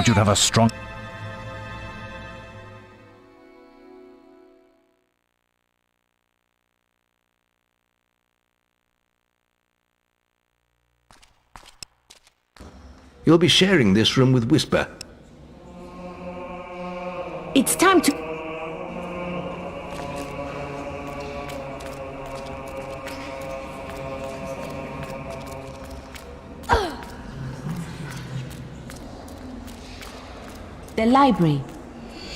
thought you'd have a strong... You'll be sharing this room with Whisper. It's time to... The library.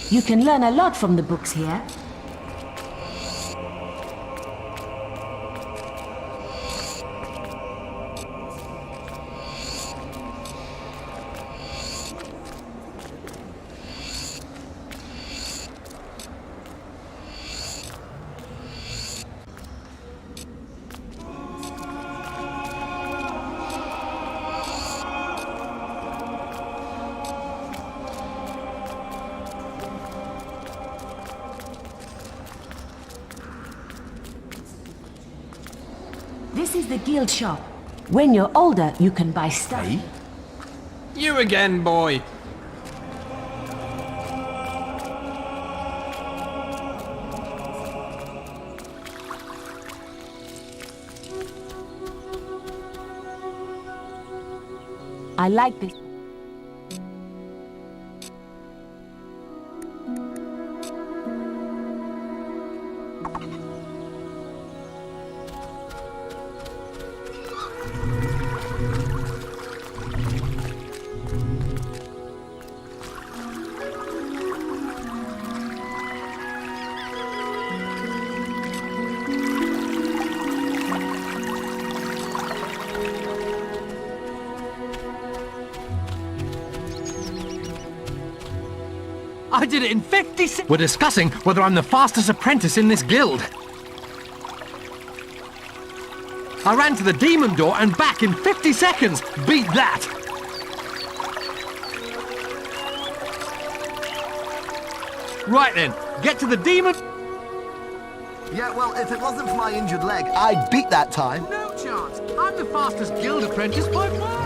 You can learn a lot from the books here. This is the guild shop. When you're older, you can buy stuff. Hey? You again, boy. I like this. I did it in 56... We're discussing whether I'm the fastest apprentice in this guild. I ran to the demon door and back in 50 seconds. Beat that. Right then, get to the demon... Yeah, well, if it wasn't for my injured leg, I'd beat that time. No chance. I'm the fastest guild apprentice by far.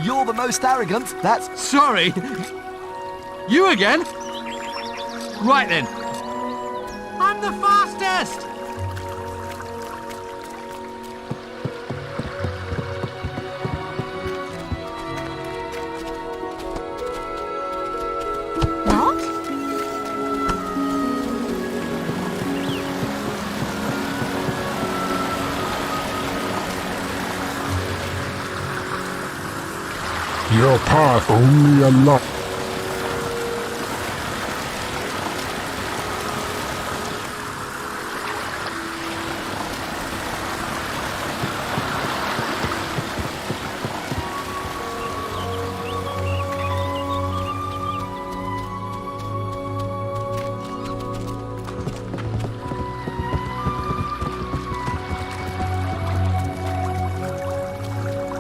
You're the most arrogant, that's... Sorry. You again? Right then. I'm the fastest! What? Your path only a lot.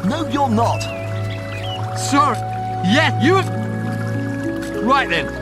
No, you're not. Sorry. Yeah, you... Right then.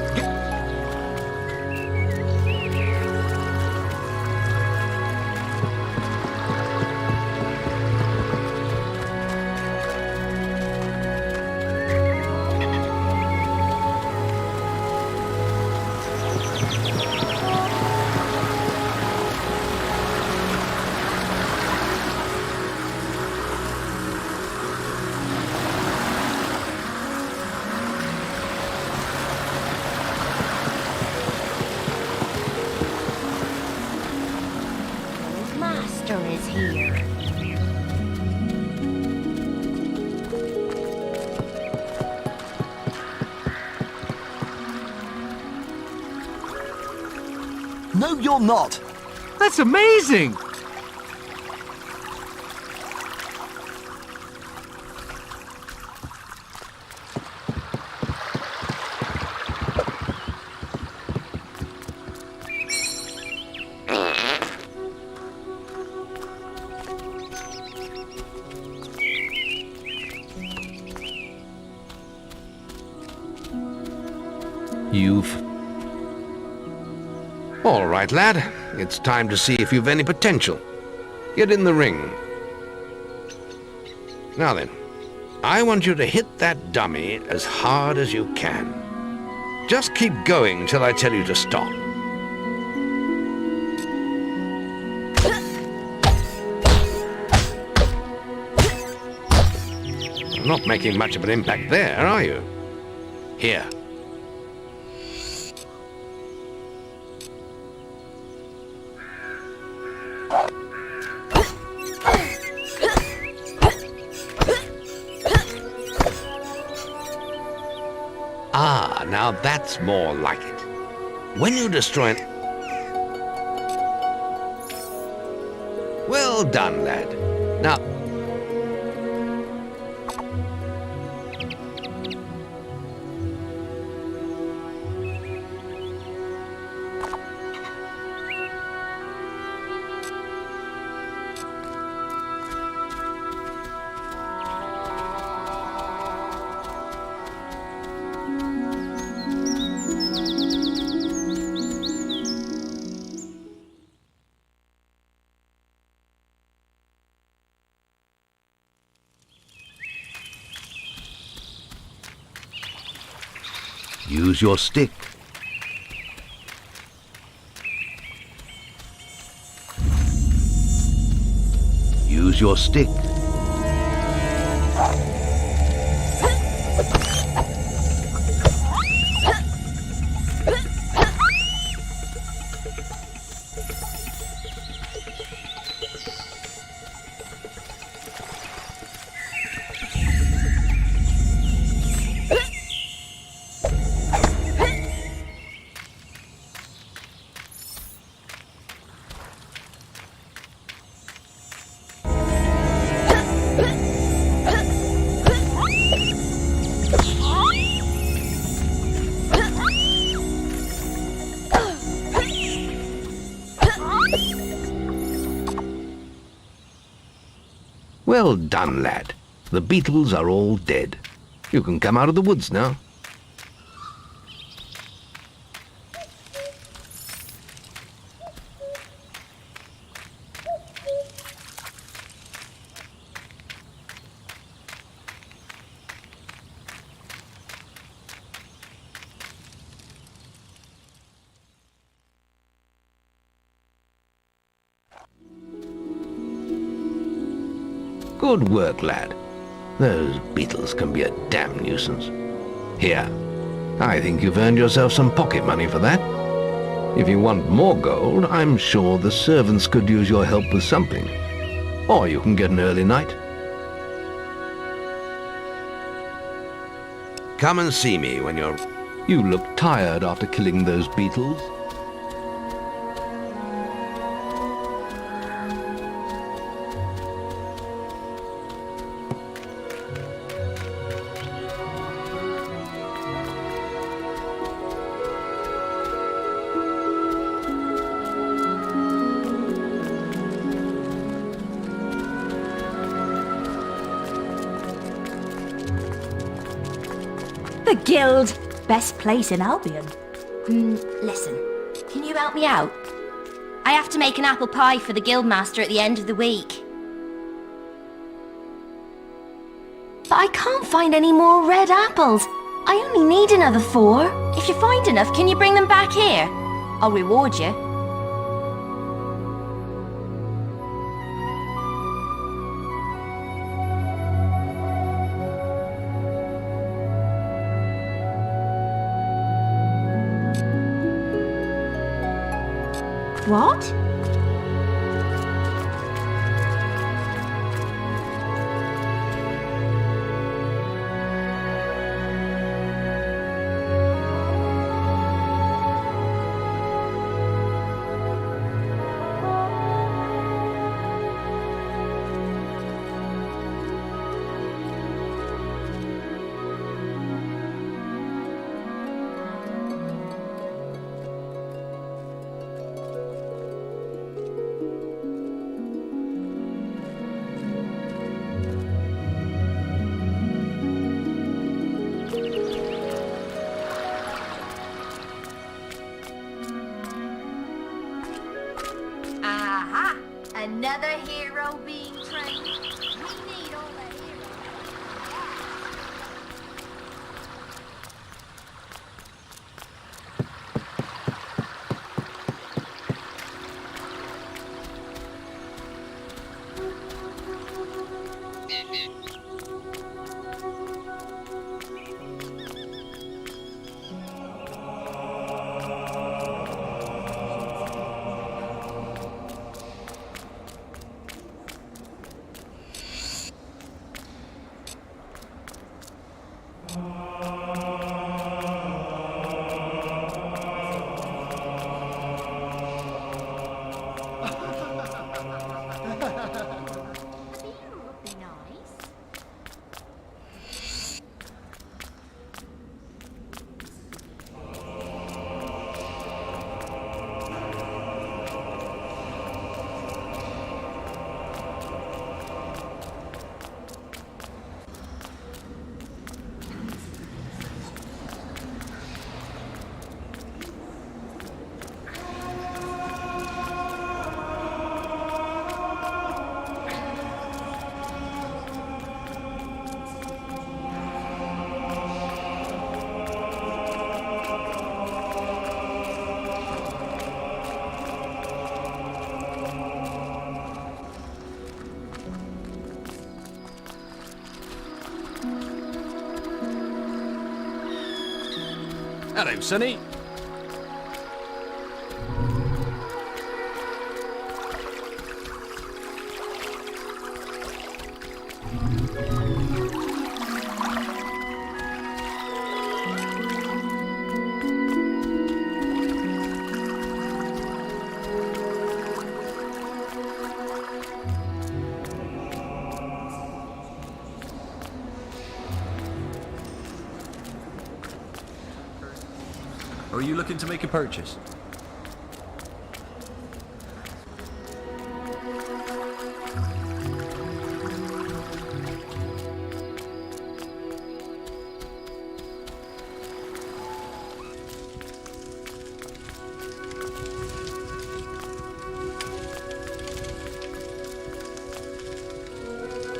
Master is here. you're not. That's amazing! All right, lad. It's time to see if you've any potential. Get in the ring. Now then, I want you to hit that dummy as hard as you can. Just keep going till I tell you to stop. You're not making much of an impact there, are you? Here. Ah, now that's more like it. When you destroy it... Well done, lad. Now... Use your stick. Use your stick. Well done, lad. The beetles are all dead. You can come out of the woods now. Good work, lad. Those beetles can be a damn nuisance. Here, I think you've earned yourself some pocket money for that. If you want more gold, I'm sure the servants could use your help with something. Or you can get an early night. Come and see me when you're... You look tired after killing those beetles. The guild. Best place in Albion. Listen, can you help me out? I have to make an apple pie for the guildmaster at the end of the week. But I can't find any more red apples. I only need another 4. If you find enough, can you bring them back here? I'll reward you. What? hero being trained. We need all the heroes. Would be nice. Hello, Sonny. Are you looking to make a purchase?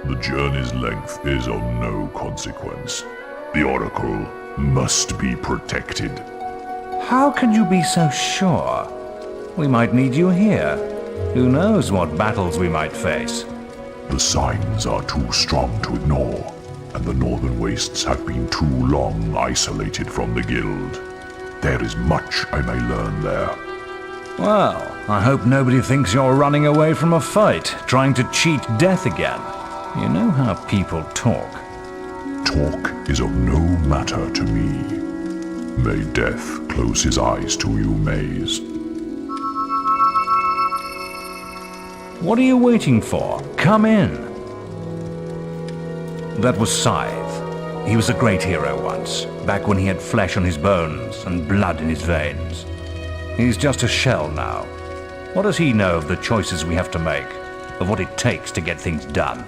The journey's length is of no consequence. The Oracle must be protected. How can you be so sure? We might need you here. Who knows what battles we might face? The signs are too strong to ignore, and the Northern Wastes have been too long isolated from the Guild. There is much I may learn there. Well, I hope nobody thinks you're running away from a fight, trying to cheat death again. You know how people talk. Talk is of no matter to me. May death close his eyes to you, Maze. What are you waiting for? Come in. That was Scythe. He was a great hero once, back when he had flesh on his bones and blood in his veins. He's just a shell now. What does he know of the choices we have to make, of what it takes to get things done?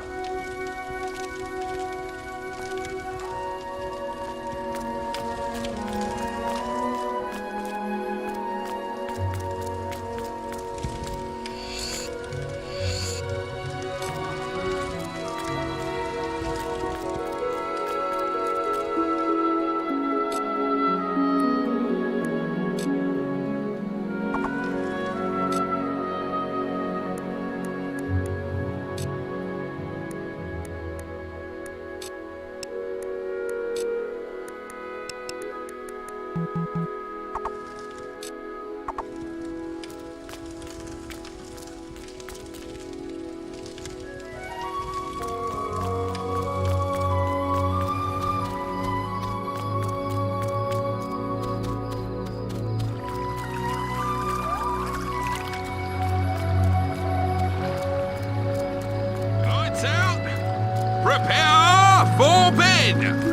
Lights out! Prepare for bed!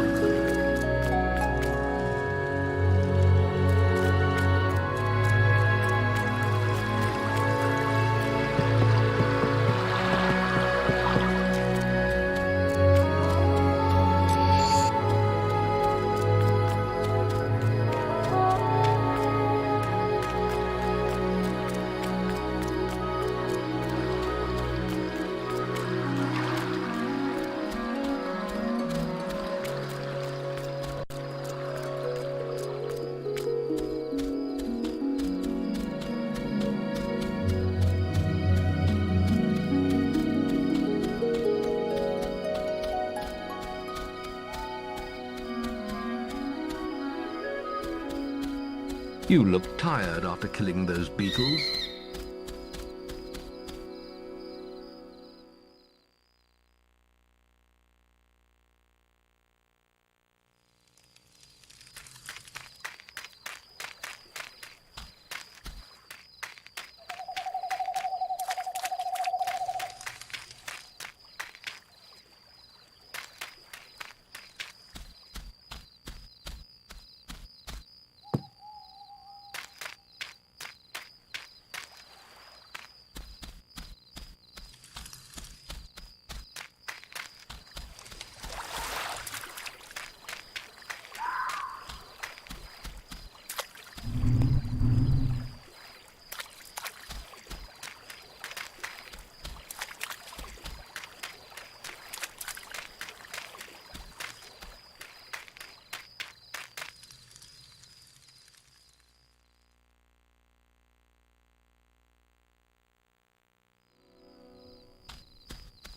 You look tired after killing those beetles.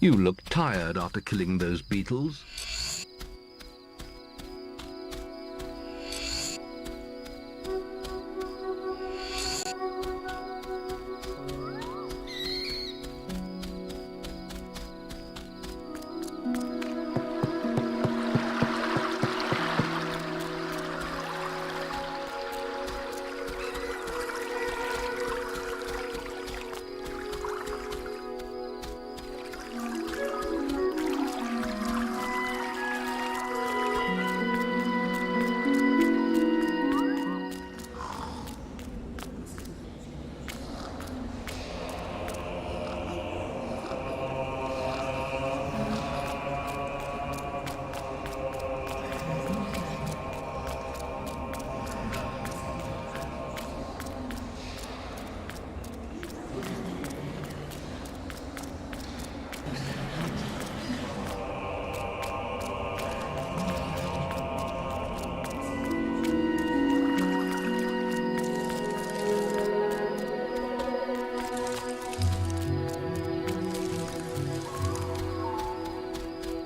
You look tired after killing those beetles.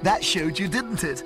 That showed you, didn't it?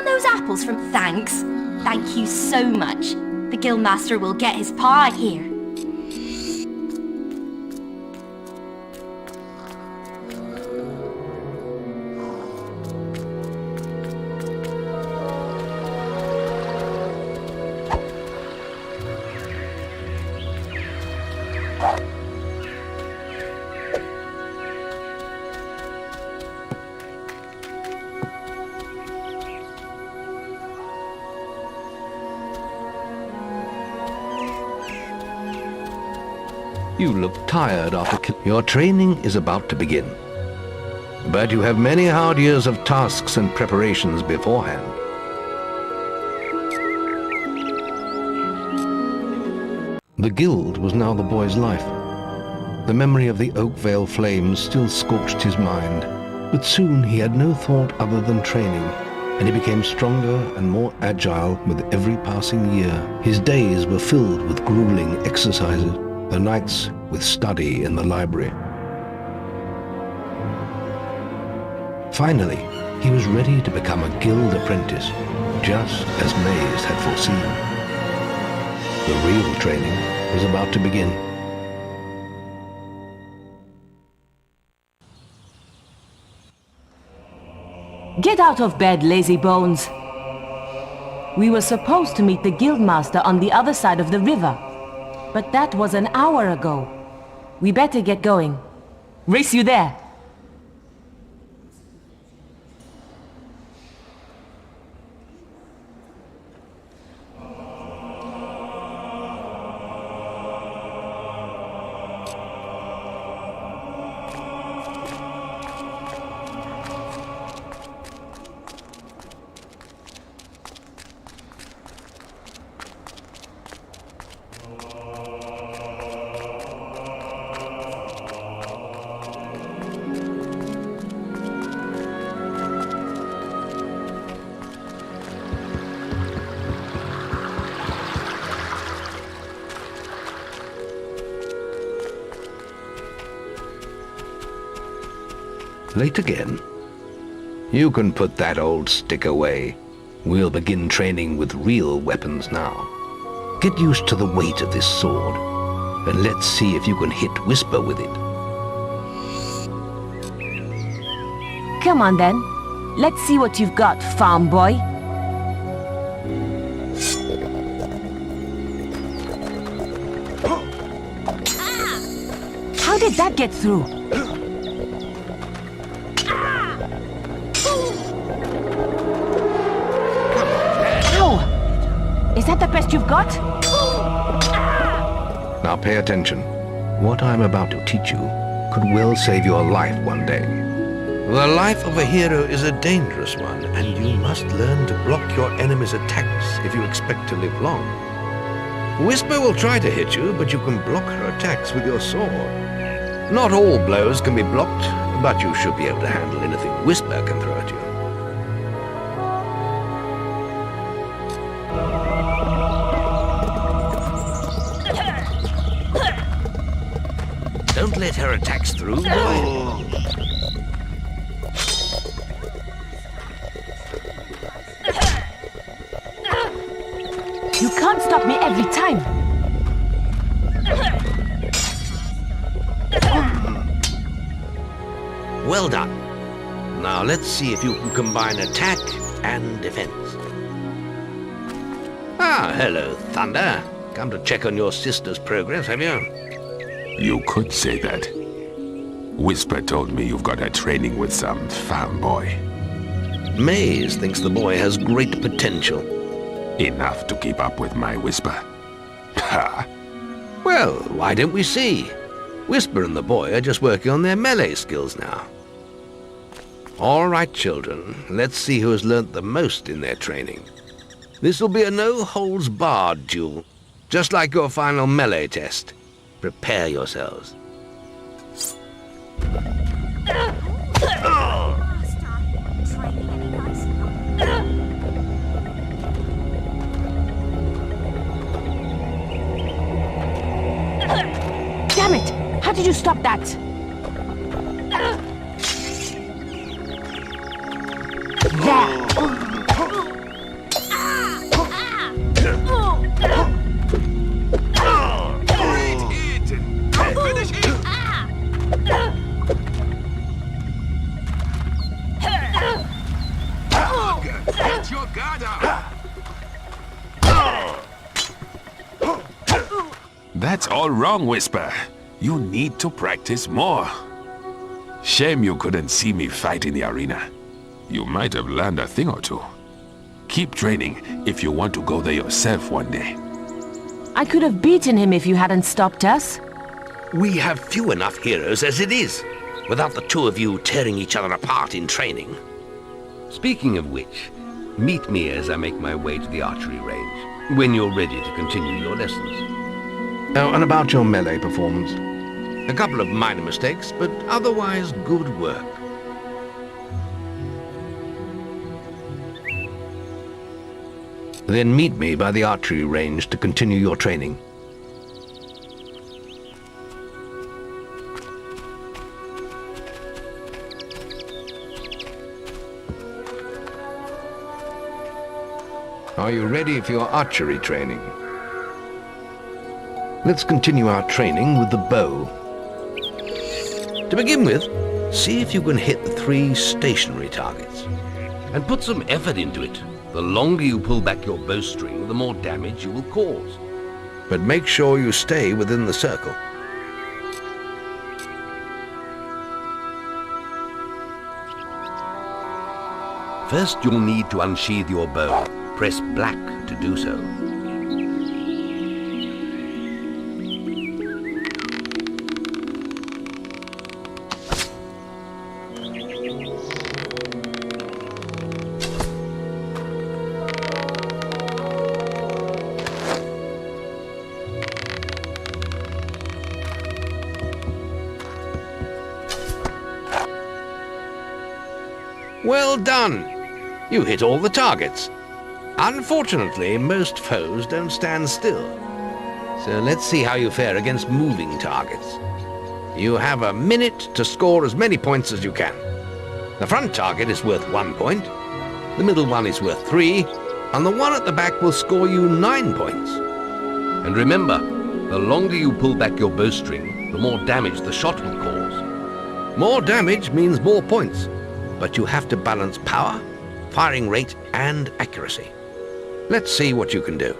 Those apples from... Thanks. Thank you so much. The Guildmaster will get his paw here. You look tired after your training is about to begin. But you have many hard years of tasks and preparations beforehand. The guild was now the boy's life. The memory of the Oakvale flames still scorched his mind, but soon he had no thought other than training, and he became stronger and more agile with every passing year. His days were filled with grueling exercises, the nights with study in the library. Finally, he was ready to become a guild apprentice, just as Maze had foreseen. The real training was about to begin. Get out of bed, lazy bones. We were supposed to meet the guildmaster on the other side of the river. But that was an hour ago. We better get going. Race you there. Late again? You can put that old stick away. We'll begin training with real weapons now. Get used to the weight of this sword, and let's see if you can hit Whisper with it. Come on then. Let's see what you've got, farm boy. How did that get through? Ow! Is that the best you've got? Now pay attention. What I'm about to teach you could well save your life one day. The life of a hero is a dangerous one, and you must learn to block your enemy's attacks if you expect to live long. Whisper will try to hit you, but you can block her attacks with your sword. Not all blows can be blocked, but you should be able to handle anything Whisper can throw at you. Don't let her attacks through, boy. You can't stop me every time. Well done. Now let's see if you can combine attack and defense. Ah, hello, Thunder. Come to check on your sister's progress, have you? You could say that. Whisper told me you've got her training with some farm boy. Maze thinks the boy has great potential. Enough to keep up with my Whisper. Ha! Well, why don't we see? Whisper and the boy are just working on their melee skills now. All right, children, let's see who has learnt the most in their training. This will be a no-holds-barred duel, just like your final melee test. Prepare yourselves. Damn it! How did you stop that? Get your guard up! That's all wrong, Whisper. You need to practice more. Shame you couldn't see me fight in the arena. You might have learned a thing or two. Keep training if you want to go there yourself one day. I could have beaten him if you hadn't stopped us. We have few enough heroes as it is, without the two of you tearing each other apart in training. Speaking of which, meet me as I make my way to the archery range, when you're ready to continue your lessons. Oh, and about your melee performance. A couple of minor mistakes, but otherwise good work. Then meet me by the archery range to continue your training. Are you ready for your archery training? Let's continue our training with the bow. To begin with, see if you can hit the 3 stationary targets. And put some effort into it. The longer you pull back your bowstring, the more damage you will cause. But make sure you stay within the circle. First, you'll need to unsheath your bow. Press black to do so. Well done! You hit all the targets. Unfortunately, most foes don't stand still. So let's see how you fare against moving targets. You have a minute to score as many points as you can. The front target is worth 1 point, the middle one is worth 3, and the one at the back will score you 9 points. And remember, the longer you pull back your bowstring, the more damage the shot will cause. More damage means more points, but you have to balance power, firing rate, and accuracy. Let's see what you can do.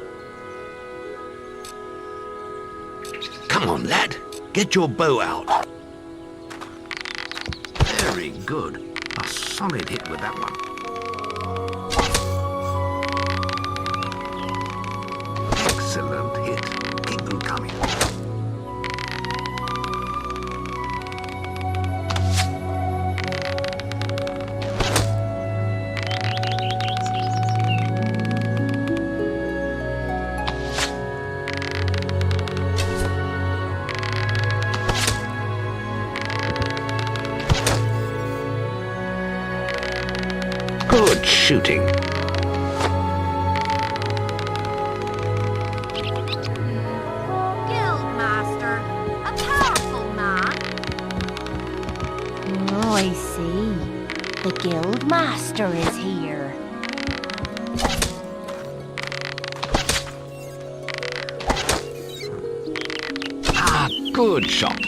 Come on, lad. Get your bow out. Very good. A solid hit with that one. Excellent hit. Keep them coming. Good shooting. Guildmaster, a powerful man. Oh, I see. The Guildmaster is here. Ah, good shot.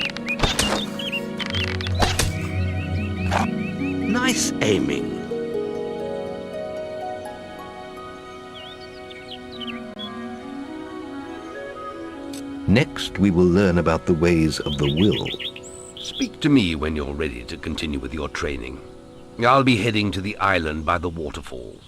Nice aiming. Next, we will learn about the ways of the will. Speak to me when you're ready to continue with your training. I'll be heading to the island by the waterfalls.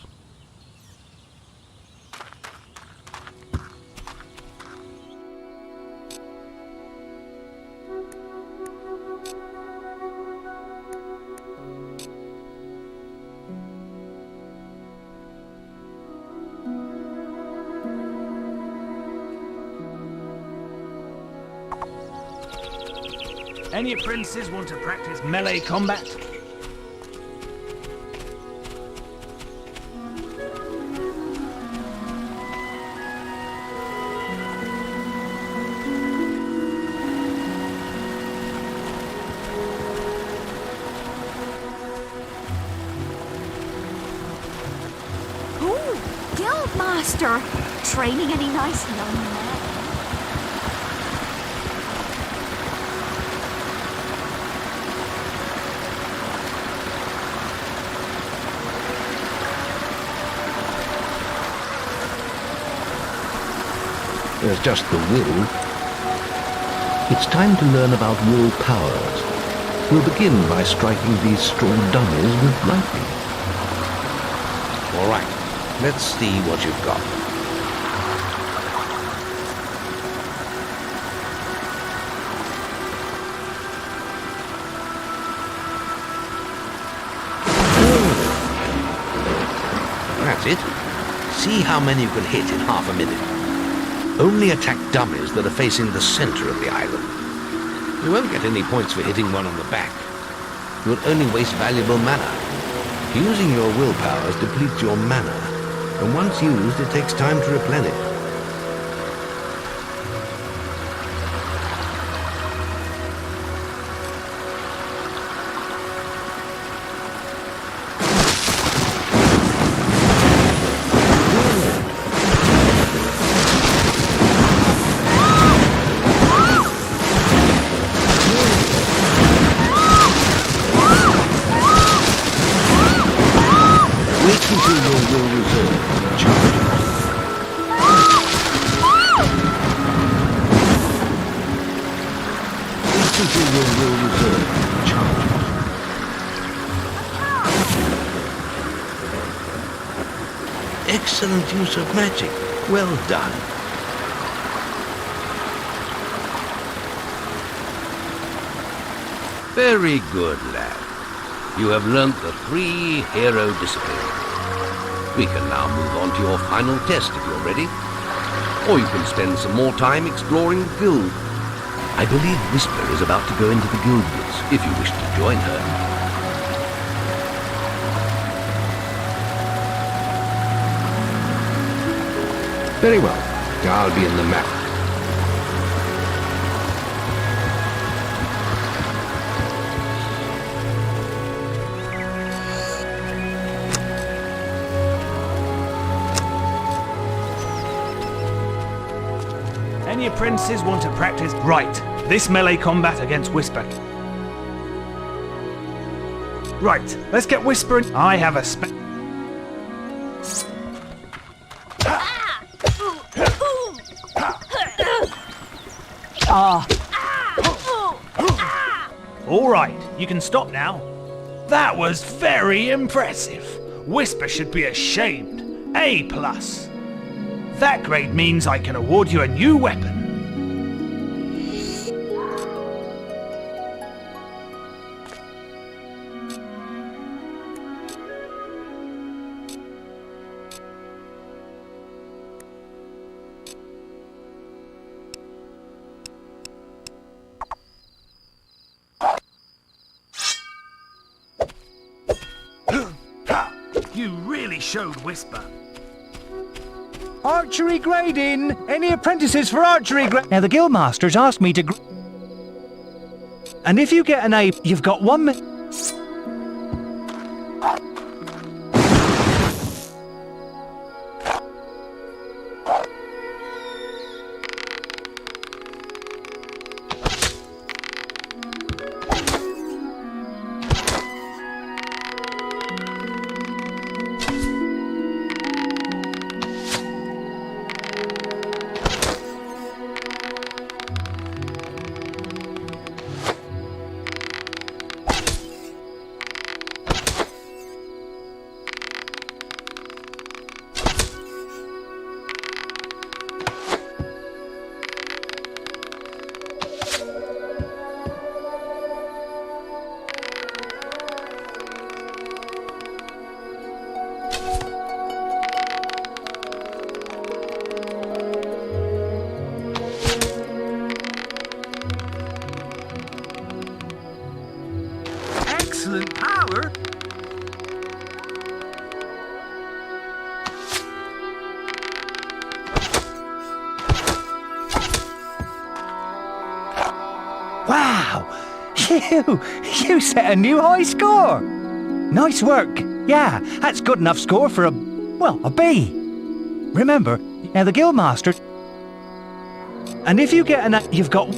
Any apprentices want to practice melee combat? Ooh, Guildmaster! Training any nice young men? There's just the will. It's time to learn about will powers. We'll begin by striking these straw dummies with lightning. All right, let's see what you've got. That's it. See how many you can hit in half a minute. Only attack dummies that are facing the center of the island. You won't get any points for hitting one on the back. You'll only waste valuable mana. Using your willpowers depletes your mana, and once used, it takes time to replenish. Simply will reserve charges. Excellent use of magic. Well done. Very good, lad. You have learnt the 3 hero disciplines. We can now move on to your final test if you're ready. Or you can spend some more time exploring the guild. I believe Whisper is about to go into the guild woods, if you wish to join her. Very well. I'll be in the map. Any apprentices want to practice? Right. This melee combat against Whisper. Right. Let's get Whisper. I have a All right, you can stop now. That was very impressive. Whisper should be ashamed. A+. That grade means I can award you a new weapon. You really showed Whisper. Archery grading! Any apprentices for archery Now the guildmaster's asked me to and if you get an A, you've got 1 minute. Excellent power. Wow! You set a new high score! Nice work. Yeah, that's good enough score for a B. Remember, now the guildmaster. And if you get an A, you've got.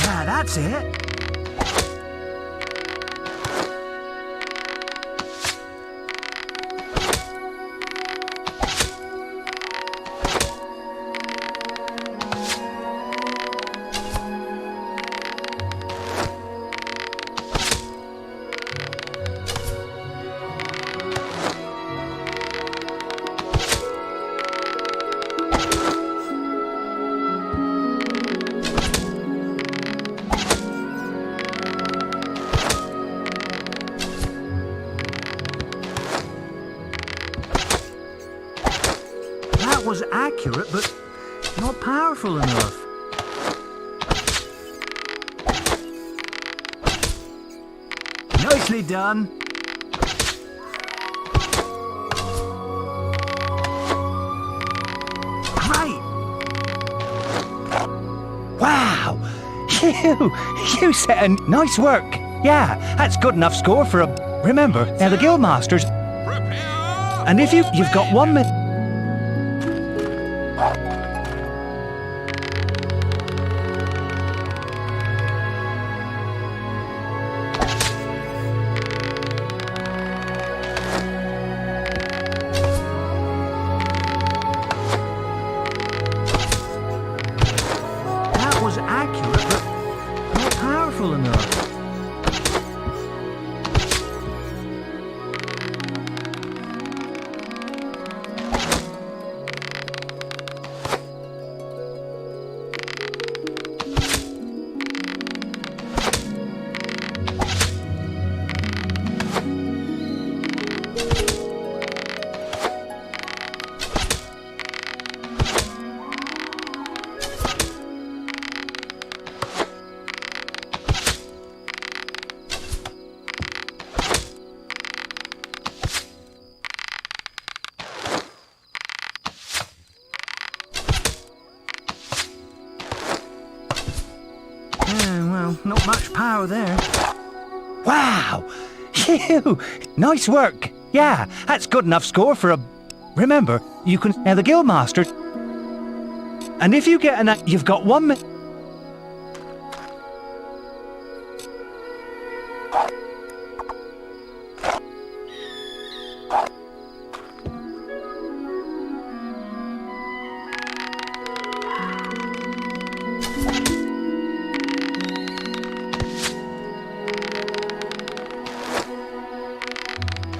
Yeah, that's it. That was accurate, but not powerful enough. Nicely done. Great! Wow! You set a nice work. Yeah, that's good enough score for a. Remember, now the guildmasters. And if you've got 1 minute. not much power there. Wow! Phew! Nice work! Yeah, that's good enough score for a... Remember, you can... Now the Guildmaster... And if you get an... You've got 1 minute...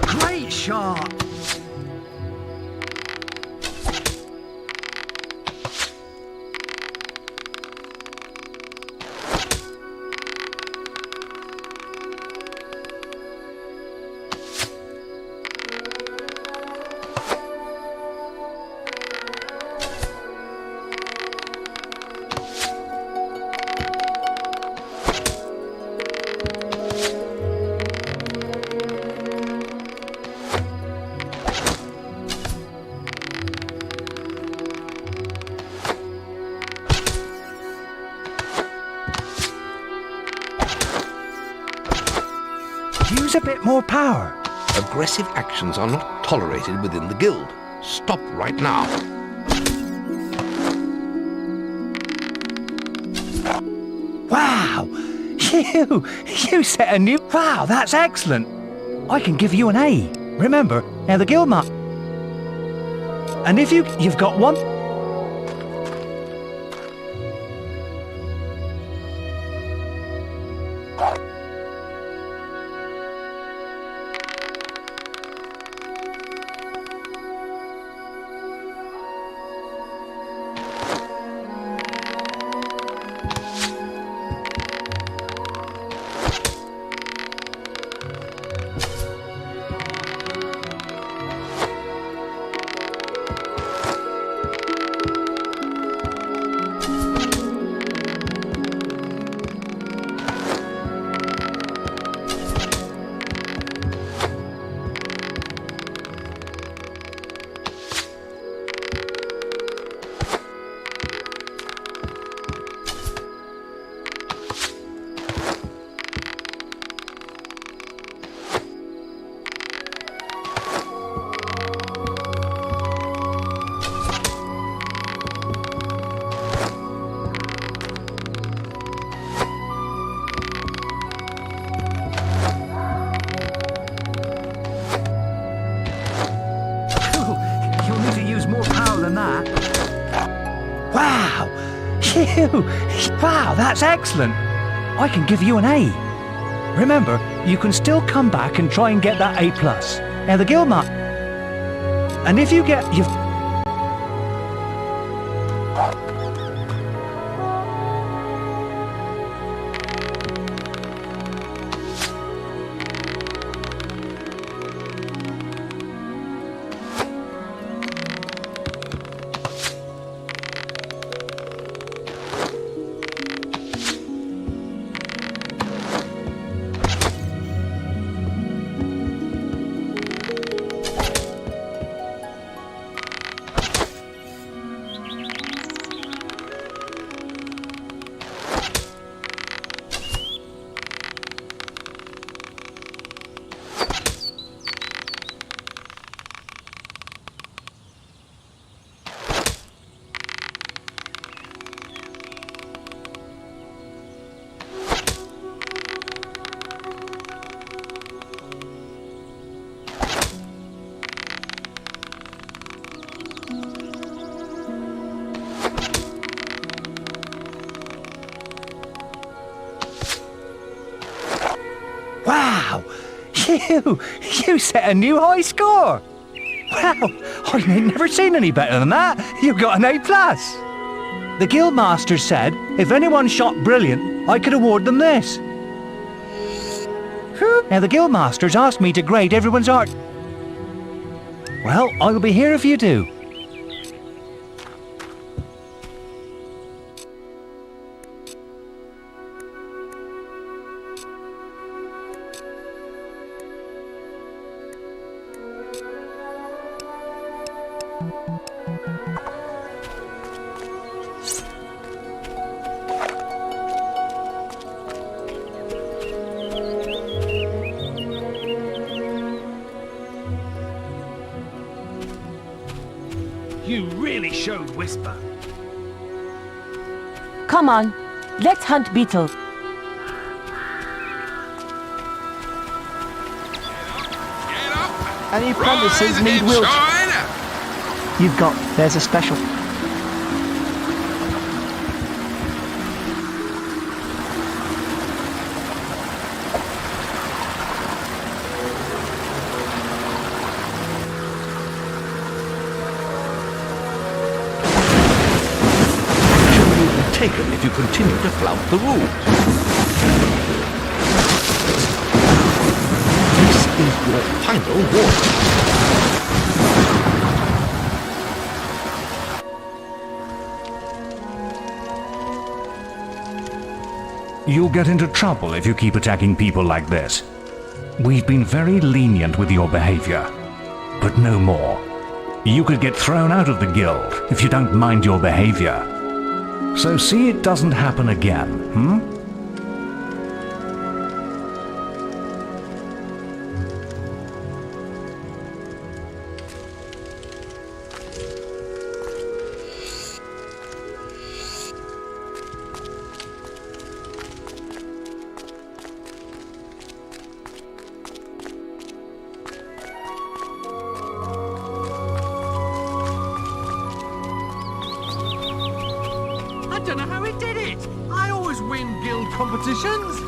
Great shot! Use a bit more power. Aggressive actions are not tolerated within the guild. Stop right now. Wow! You set a new... Wow, that's excellent! I can give you an A. Remember, now the Guildmaster... And if you've got 1... You'll need to use more power than that. Wow! Wow, that's excellent! I can give you an A. Remember, you can still come back and try and get that A+. Now the Guildmaster... And if you get... You've... Wow! You set a new high score! Wow! I've never seen any better than that! You got an A+! The Guildmaster said if anyone shot brilliant, I could award them this. Now the Guildmaster's asked me to grade everyone's art. Well, I'll be here if you do. You really showed Whisper. Come on, let's hunt Beetle. Any apprentices need wheelchairs? You've got, there's a special. Action will be taken if you continue to flout the rules. This is your final warning. You'll get into trouble if you keep attacking people like this. We've been very lenient with your behavior, but no more. You could get thrown out of the guild if you don't mind your behavior. So see it doesn't happen again, hmm? I don't know how he did it. I always win guild competitions.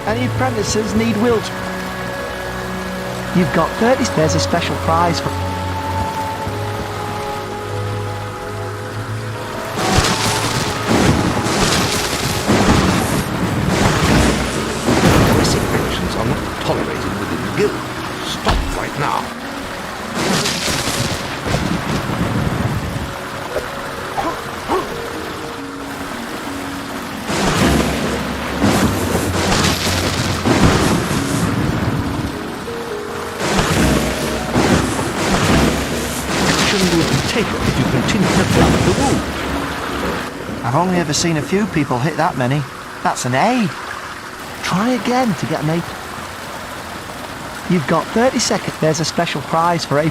Any apprentices need wheelchairs? You've got 30. There's a special prize for. Aggressive actions are not tolerated within the guild. Stop right now. Action will be taken if you continue to flout the rules. I've only ever seen a few people hit that many. That's an A. Try again to get an A. You've got 30 seconds. There's a special prize for A+.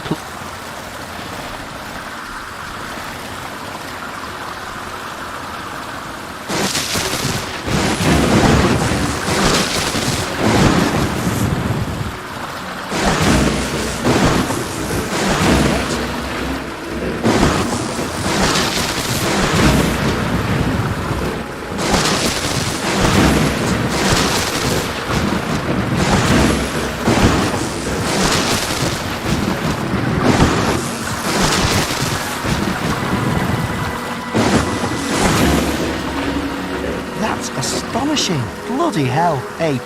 That's astonishing. Bloody hell, A+.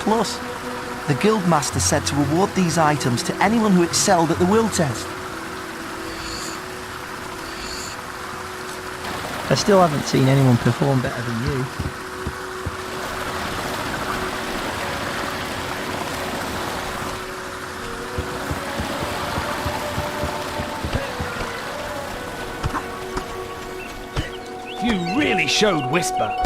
The Guildmaster said to award these items to anyone who excelled at the will test. I still haven't seen anyone perform better than you. You really showed Whisper.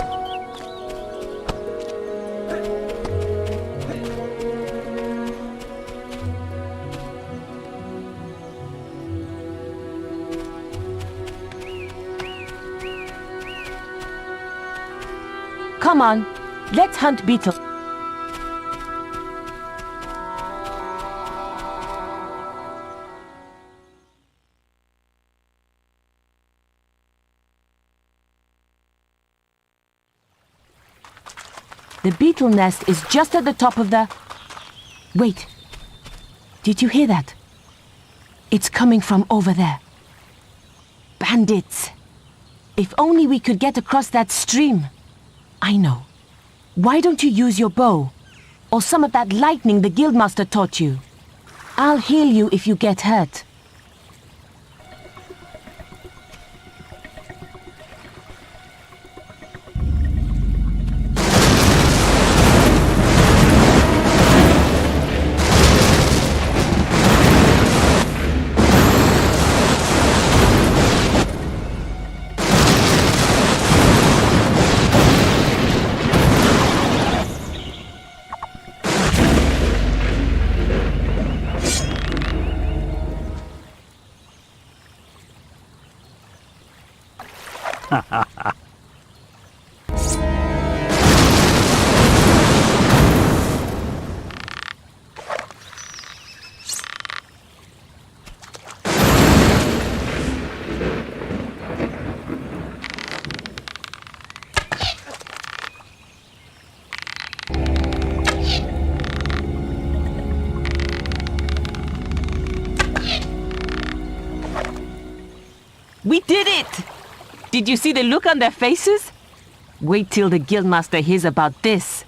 Come on, let's hunt Beetle. The beetle nest is just at the top of the... Wait. Did you hear that? It's coming from over there. Bandits. If only we could get across that stream. I know. Why don't you use your bow? Or some of that lightning the Guildmaster taught you? I'll heal you if you get hurt. We did it! Did you see the look on their faces? Wait till the Guildmaster hears about this.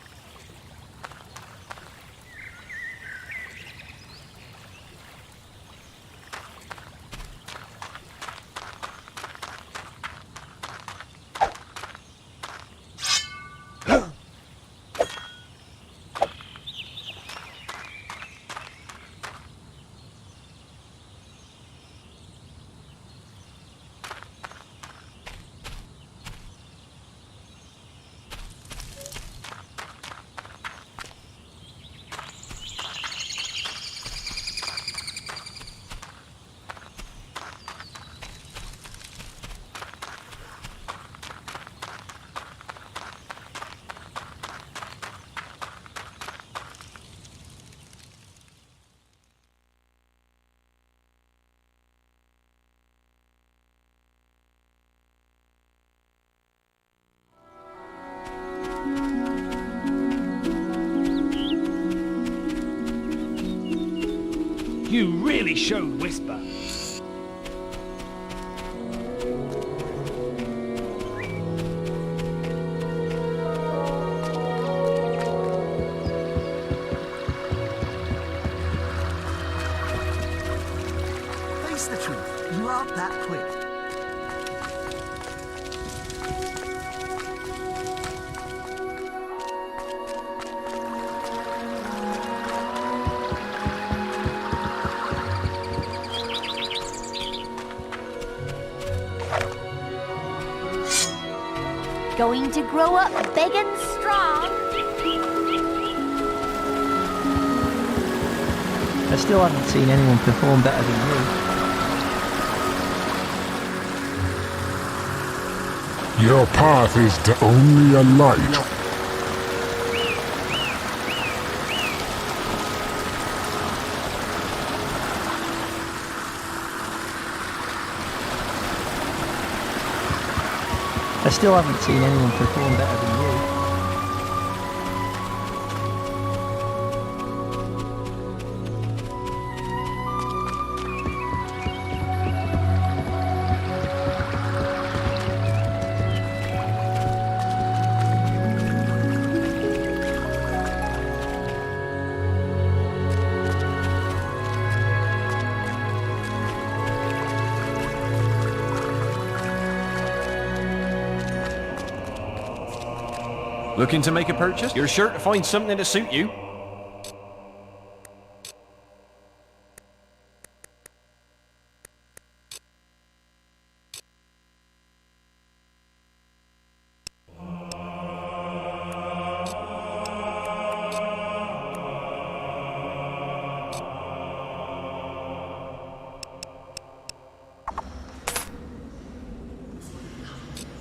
You really showed Whisper. Face the truth, you aren't that quick. Going to grow up big and strong. I still haven't seen anyone perform better than you. Your path is only a light. I still haven't seen anyone perform better than you. Looking to make a purchase? You're sure to find something to suit you.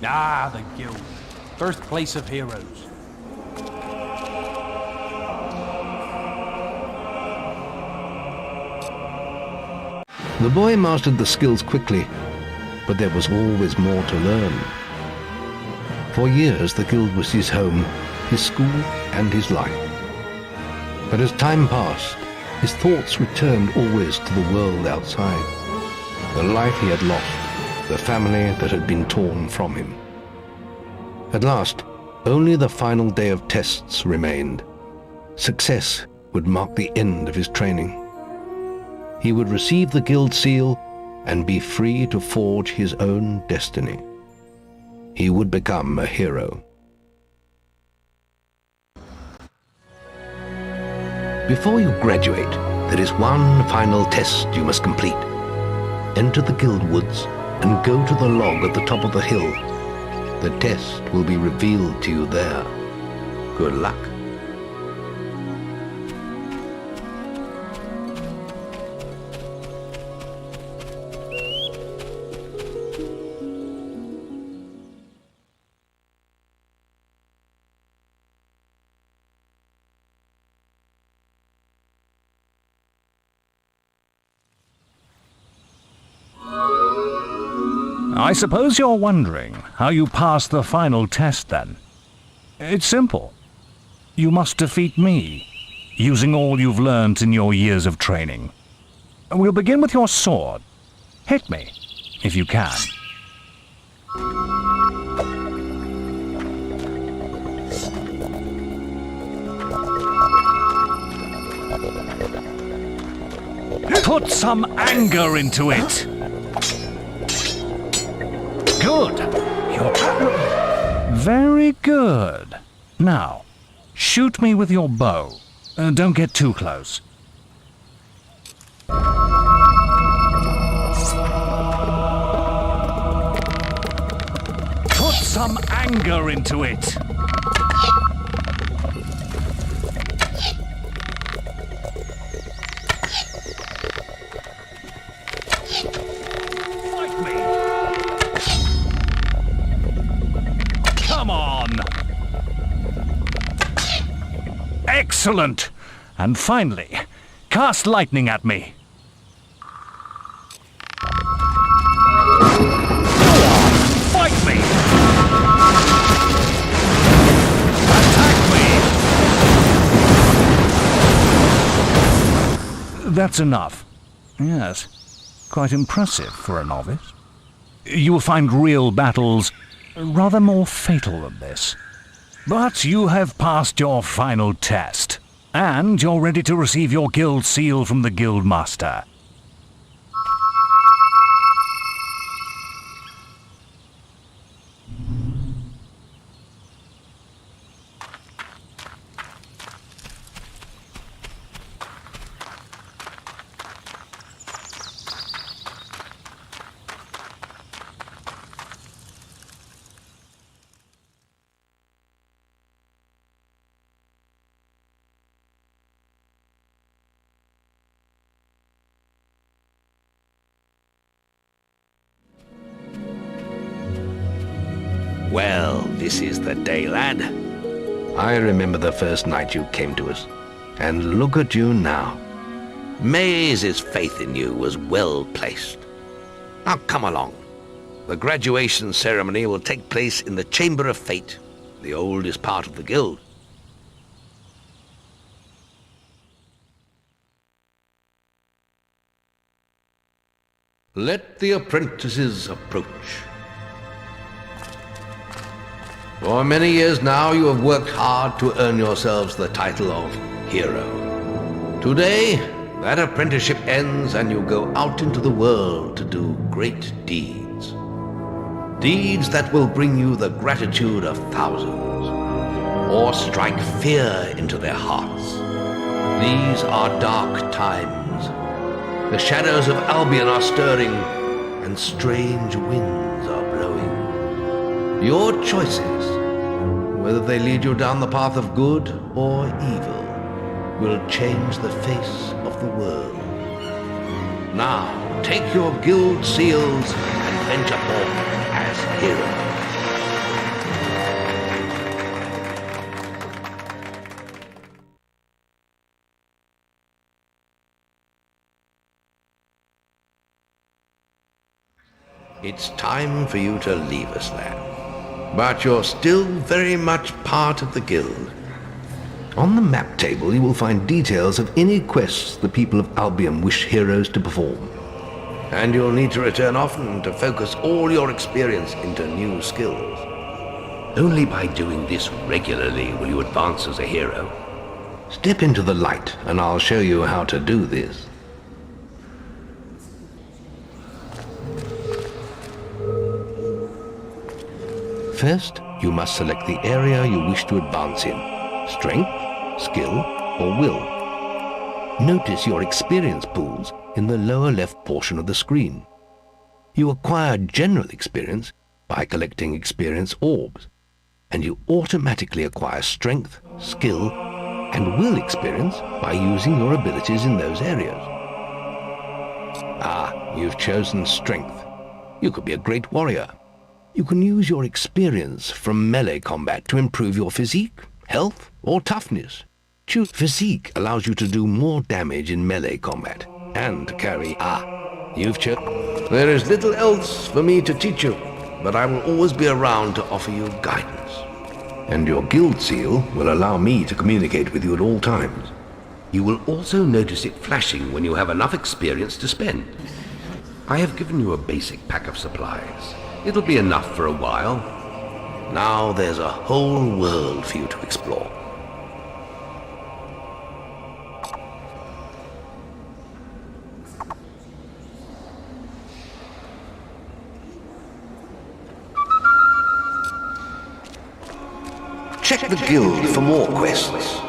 Ah, the Guild. Birthplace of heroes. The boy mastered the skills quickly, but there was always more to learn. For years the guild was his home, his school, and his life. But as time passed, his thoughts returned always to the world outside, the life he had lost, the family that had been torn from him. At last, only the final day of tests remained. Success would mark the end of his training. He would receive the guild seal and be free to forge his own destiny. He would become a hero. Before you graduate, there is one final test you must complete. Enter the guild woods and go to the log at the top of the hill. The test will be revealed to you there. Good luck. I suppose you're wondering how you passed the final test then. It's simple. You must defeat me, using all you've learned in your years of training. We'll begin with your sword. Hit me, if you can. Put some anger into it. Good. Very good. Now, shoot me with your bow. Don't get too close. Put some anger into it. Fight me. Come on. Excellent. And finally, cast lightning at me. Fight me! Attack me! That's enough. Yes, quite impressive for a novice. You will find real battles rather more fatal than this. But you have passed your final test, and you're ready to receive your guild seal from the guild master. Well, this is the day, lad. I remember the first night you came to us. And look at you now. Maze's faith in you was well placed. Now come along. The graduation ceremony will take place in the Chamber of Fate, the oldest part of the guild. Let the apprentices approach. For many years now you have worked hard to earn yourselves the title of hero. Today, that apprenticeship ends and you go out into the world to do great deeds. Deeds that will bring you the gratitude of thousands, or strike fear into their hearts. These are dark times. The shadows of Albion are stirring, and strange winds are blowing. Your choices, whether they lead you down the path of good or evil, will change the face of the world. Now, take your guild seals and venture forth as heroes. It's time for you to leave us, lad. But you're still very much part of the guild. On the map table you will find details of any quests the people of Albion wish heroes to perform. And you'll need to return often to focus all your experience into new skills. Only by doing this regularly will you advance as a hero. Step into the light and I'll show you how to do this. First, you must select the area you wish to advance in. Strength, skill, or will. Notice your experience pools in the lower left portion of the screen. You acquire general experience by collecting experience orbs, and you automatically acquire strength, skill, and will experience by using your abilities in those areas. Ah, you've chosen strength. You could be a great warrior. You can use your experience from melee combat to improve your physique, health, or toughness. Choose physique allows you to do more damage in melee combat, and to carry... you've chosen... There is little else for me to teach you, but I will always be around to offer you guidance. And your guild seal will allow me to communicate with you at all times. You will also notice it flashing when you have enough experience to spend. I have given you a basic pack of supplies. It'll be enough for a while. Now there's a whole world for you to explore. Check the guild for more quests.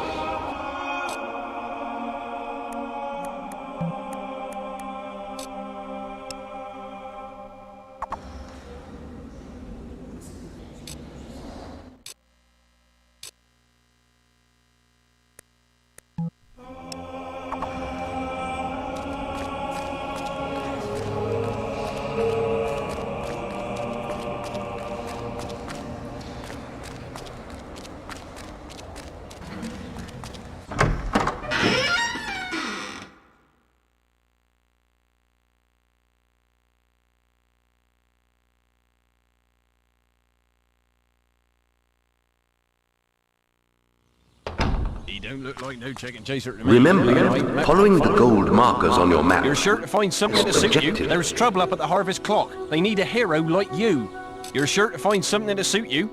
Don't look like no chicken chaser to me. Remember, following the gold markers on your map. You're sure to find something to suit you. There's trouble up at the Harvest Clock. They need a hero like you. You're sure to find something to suit you.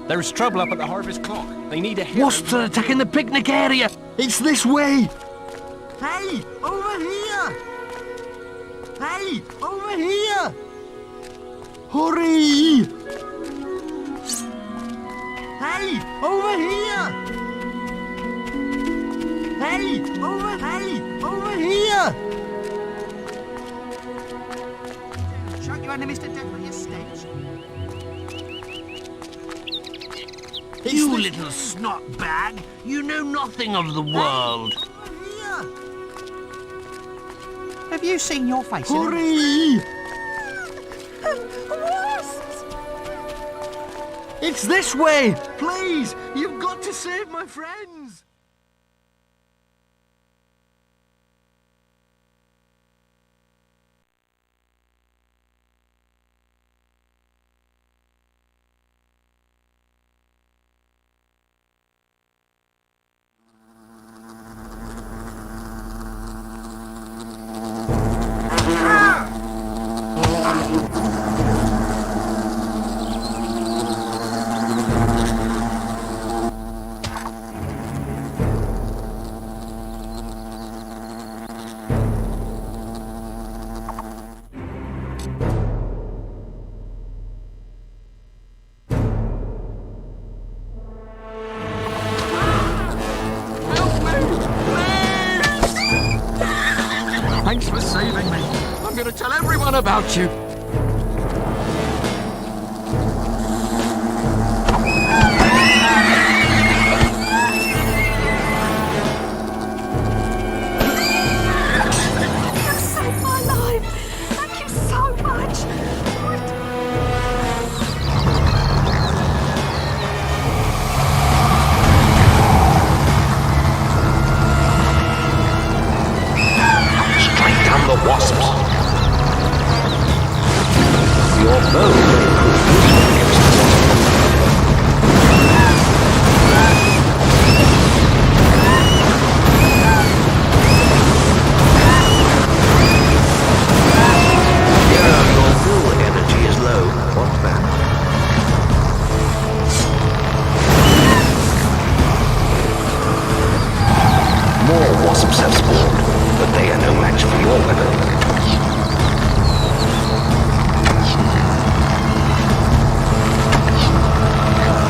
There's trouble up at the Harvest Clock. They need a hero. Wasps are attacking the picnic area. It's this way. Hey, over here! Hey, over here! Hurry! Hey, over here! Hey, over here! Shut you under Mr. Deadly Estate. You little snot bag! You know nothing of the world! Have you seen your face? Hurry! It's this way! Please! You've got to save my friends! Thanks for saving me. I'm going to tell everyone about you. You saved my life. Thank you so much. Strike down the wasps. Your bow will prove useful against yeah, your fuel energy is low. What's that? More wasps have spawned, but they are no match for your weapon.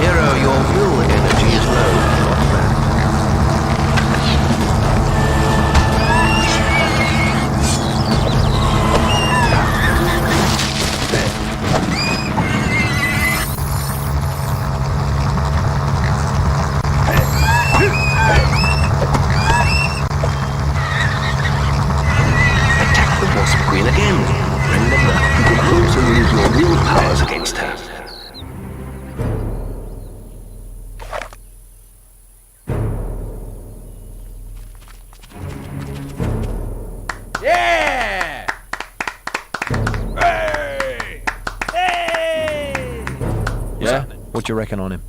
Hero, your fuel energy is low. What's that? Attack the Wasp Queen again. Remember, you can also use your will powers against her. Yeah! Hey! Yeah? What you reckon on him?